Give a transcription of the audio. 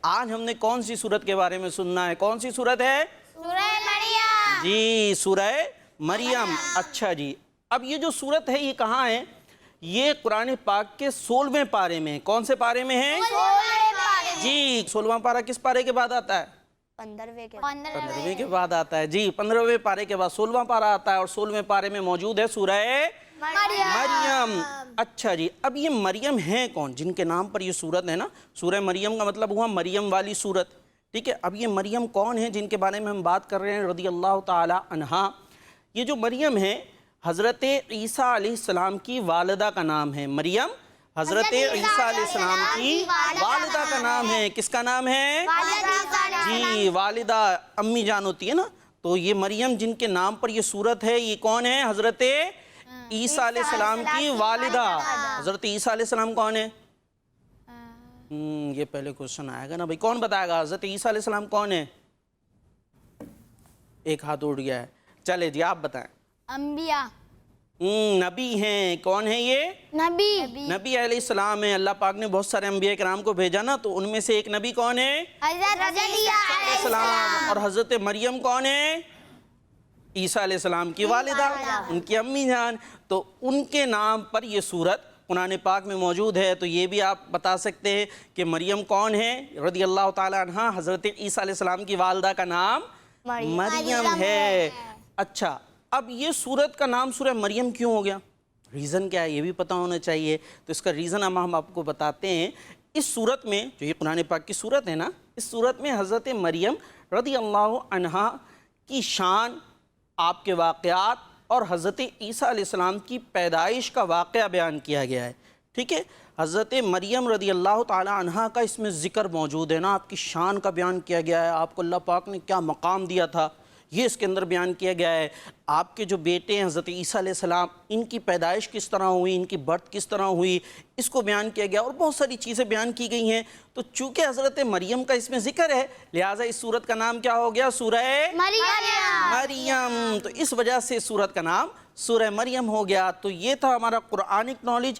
آج ہم نے کون سی سورت کے بارے میں سننا ہے؟ کون سی سورت ہے؟ سورہ مریم۔ جی سورہ مریم۔ اچھا جی، اب یہ جو سورت ہے یہ کہاں ہے؟ یہ قرآن پاک کے 16ویں پارے میں۔ کون سے پارے میں ہے؟ جی 16واں پارہ کس پارے کے بعد آتا ہے؟ 15ویں کے بعد آتا ہے۔ جی 15ویں پارے کے بعد 16واں پارہ آتا ہے، اور 16ویں پارے میں موجود ہے سورہ مریم۔ اچھا جی، اب یہ مریم ہیں کون جن کے نام پر یہ سورت ہے نا؟ سورہ مریم کا مطلب ہوا مریم والی سورت، ٹھیک ہے؟ اب یہ مریم کون ہیں جن کے بارے میں ہم بات کر رہے ہیں رضی اللہ تعالی عنہا؟ یہ جو مریم ہے حضرت عیسیٰ علیہ السلام کی والدہ کا نام ہے۔ مریم حضرت عیسیٰ علیہ السلام کی والدہ کا نام ہے۔ کس کا نام ہے؟ جی والدہ، امی جان ہوتی ہے نا، تو یہ مریم جن کے نام پر یہ سورت ہے یہ کون ہے؟ حضرت عیسیٰ علیہ السلام کی والدہ۔ حضرت عیسیٰ علیہ السلام کون ہے؟ یہ پہلے کوشچن آئے گا نا بھائی، کون بتائے گا حضرت عیسیٰ علیہ السلام کون ہے؟ ایک ہاتھ اٹھ گیا ہے، چلے جی آپ بتائیں۔ انبیاء، نبی ہیں۔ کون ہے یہ؟ نبی علیہ السلام ہیں۔ اللہ پاک نے بہت سارے انبیاء کرام کو بھیجا نا، تو ان میں سے ایک نبی کون ہے؟ حضرت عیسیٰ علیہ السلام۔ اور حضرت مریم کون ہے؟ عیسیٰ علیہ السلام کی والدہ، ان کی امی جان، تو ان کے نام پر یہ سورت قرآن پاک میں موجود ہے۔ تو یہ بھی آپ بتا سکتے ہیں کہ مریم کون ہے رضی اللہ تعالی عنہ؟ حضرت عیسیٰ علیہ السلام کی والدہ کا نام مریم ہے۔ اچھا، اب یہ سورت کا نام سورہ مریم کیوں ہو گیا؟ ریزن کیا ہے یہ بھی پتہ ہونا چاہیے، تو اس کا ریزن ہم آپ کو بتاتے ہیں۔ اس سورت میں جو یہ قرآن پاک کی سورت ہے نا، اس سورت میں حضرت مریم رضی اللہ عنہا کی شان، آپ کے واقعات اور حضرت عیسیٰ علیہ السلام کی پیدائش کا واقعہ بیان کیا گیا ہے، ٹھیک ہے؟ حضرت مریم رضی اللہ تعالی عنہا کا اس میں ذکر موجود ہے نا، آپ کی شان کا بیان کیا گیا ہے، آپ کو اللہ پاک نے کیا مقام دیا تھا یہ اس کے اندر بیان کیا گیا ہے۔ آپ کے جو بیٹے ہیں حضرت عیسیٰ علیہ السلام، ان کی پیدائش کس طرح ہوئی، ان کی برتھ کس طرح ہوئی، اس کو بیان کیا گیا، اور بہت ساری چیزیں بیان کی گئی ہیں۔ تو چونکہ حضرت مریم کا اس میں ذکر ہے، لہٰذا اس سورت کا نام کیا ہو گیا؟ سورہ مریم۔ تو اس وجہ سے سورت کا نام سورہ مریم ہو گیا۔ تو یہ تھا ہمارا قرآنک نالج